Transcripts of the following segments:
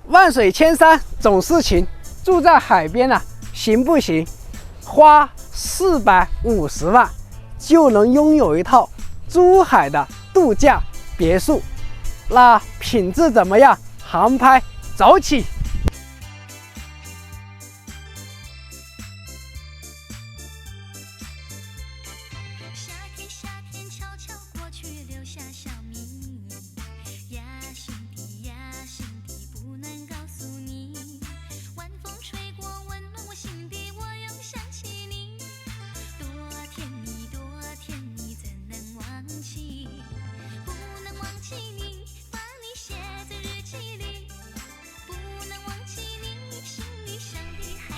万水千山总是情，住在海边啊，行不行？花450万就能拥有一套珠海的度假别墅，那品质怎么样？航拍走起！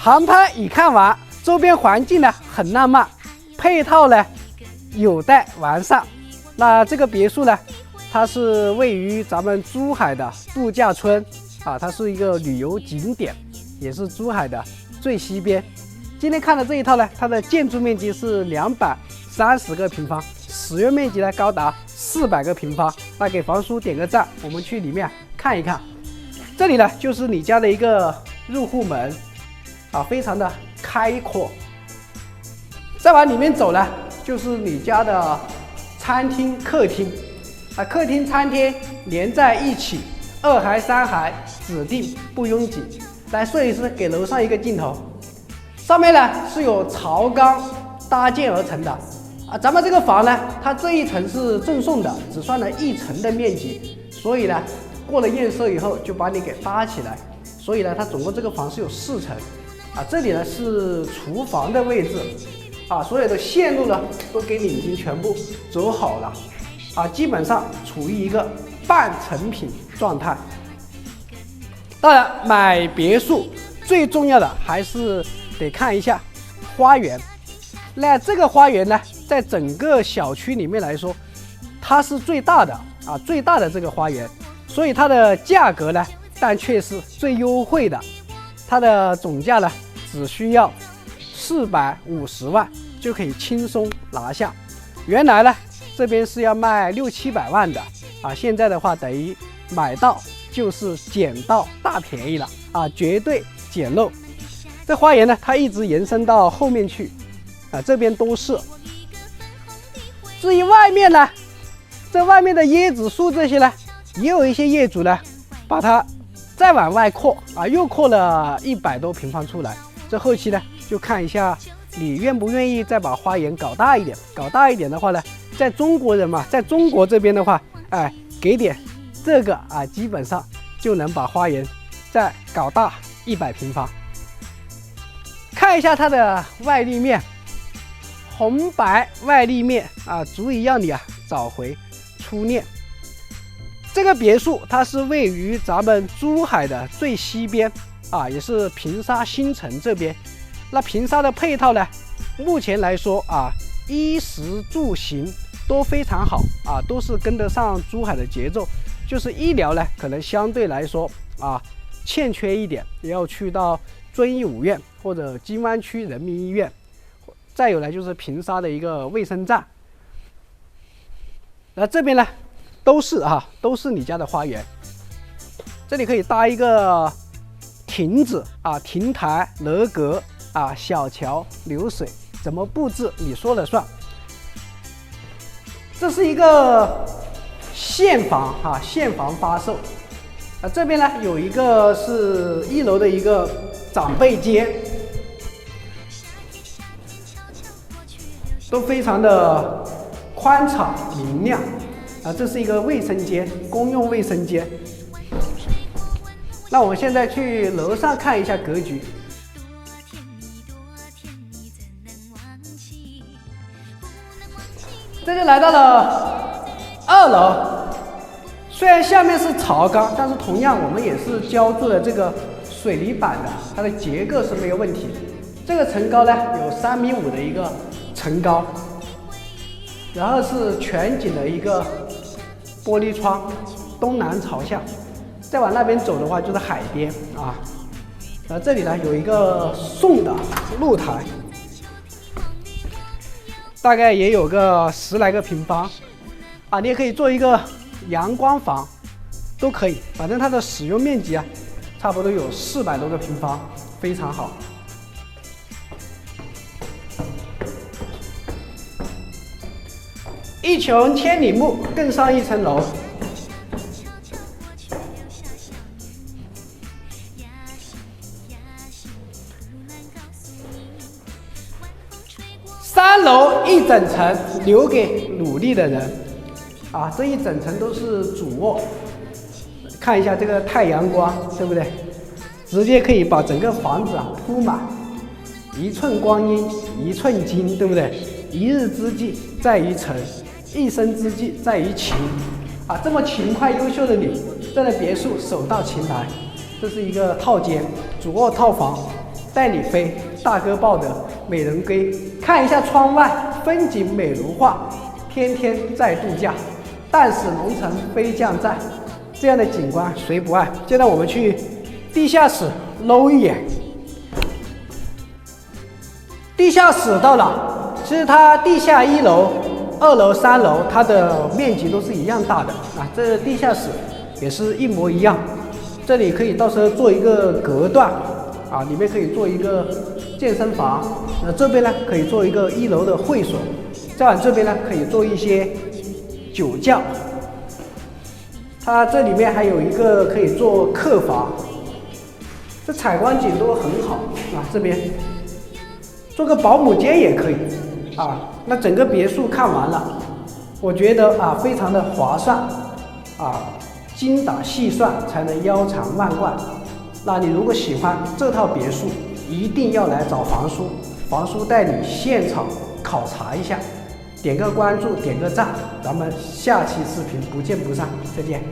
航拍已看完，周边环境呢很浪漫，配套呢有待完善。那这个别墅呢，它是位于咱们珠海的度假村啊，它是一个旅游景点，也是珠海的最西边。今天看的这一套呢，它的建筑面积是230个平方，使用面积呢高达400个平方。那给房叔点个赞，我们去里面看一看。这里呢就是你家的一个入户门。非常的开阔。再往里面走呢，就是你家的餐厅、客厅。客厅、餐厅连在一起，2排、3排，指定不拥挤。来，摄影师给楼上一个镜头，上面呢是有槽钢搭建而成的。咱们这个房呢，它这一层是赠送的，只算了1层的面积，所以呢，过了验收以后就把你给搭起来。所以呢，它总共这个房是有4层。这里呢是厨房的位置，所有的线路呢都给你已经全部走好了，基本上处于一个半成品状态。当然，买别墅最重要的还是得看一下花园。那这个花园呢，在整个小区里面来说，它是最大的最大的这个花园，所以它的价格呢，但却是最优惠的。它的总价呢，只需要450万就可以轻松拿下。原来呢，这边是要卖600-700万的现在的话等于买到就是捡到大便宜了绝对捡漏。这花园呢，它一直延伸到后面去这边都是。至于外面呢，这外面的椰子树这些呢，也有一些业主呢，把它再往外扩又扩了100多平方出来。这后期呢，就看一下你愿不愿意再把花园搞大一点。搞大一点的话呢，在中国人嘛，在中国这边的话，给点这个基本上就能把花园再搞大100平方。看一下它的外立面，红白外立面足以让你找回初恋。这个别墅它是位于咱们珠海的最西边也是平沙新城这边。那平沙的配套呢，目前来说衣食住行都非常好都是跟得上珠海的节奏。就是医疗呢，可能相对来说欠缺一点，也要去到遵义五院或者金湾区人民医院。再有呢，就是平沙的一个卫生站。那这边呢，都是你家的花园。这里可以搭一个亭子亭台楼阁小桥流水，怎么布置你说了算。这是一个现房现房发售。这边呢有一个是1楼的一个长辈间，都非常的宽敞明亮这是一个卫生间，公用卫生间。那我们现在去楼上看一下格局。这就来到了2楼，虽然下面是槽钢，但是同样我们也是浇筑了这个水泥板的，它的结构是没有问题。这个层高呢有3.5米的一个层高，然后是全景的一个玻璃窗，东南朝向。再往那边走的话就是海边这里呢有一个送的露台，大概也有个10来个平方你也可以做一个阳光房，都可以，反正它的使用面积差不多有400多个平方，非常好。一穷千里目，更上一层楼。3楼一整层留给努力的人，啊，这一整层都是主卧。看一下这个太阳光，对不对？直接可以把整个房子铺满。1寸光阴1寸金，对不对？一日之计在于晨，一生之计在于勤。啊，这么勤快优秀的你，这个别墅手到擒来。这是一个套间，主卧套房，带你飞，大哥抱的美人归。看一下窗外，风景美如画，天天在度假，但使龙城飞将在。这样的景观谁不爱？现在我们去地下室搂一眼。地下室到了，其实它地下1楼、2楼、3楼，它的面积都是一样大的啊。这地下室也是一模一样。这里可以到时候做一个隔断啊，里面可以做一个健身房。那这边呢，可以做一个1楼的会所。再往这边呢，可以做一些酒窖。它这里面还有一个可以做客房，这采光景都很好啊。这边做个保姆间也可以啊。那整个别墅看完了，我觉得啊非常的划算啊，精打细算才能腰缠万贯。那你如果喜欢这套别墅，一定要来找房叔，房叔带你现场考察一下。点个关注，点个赞，咱们下期视频不见不散，再见。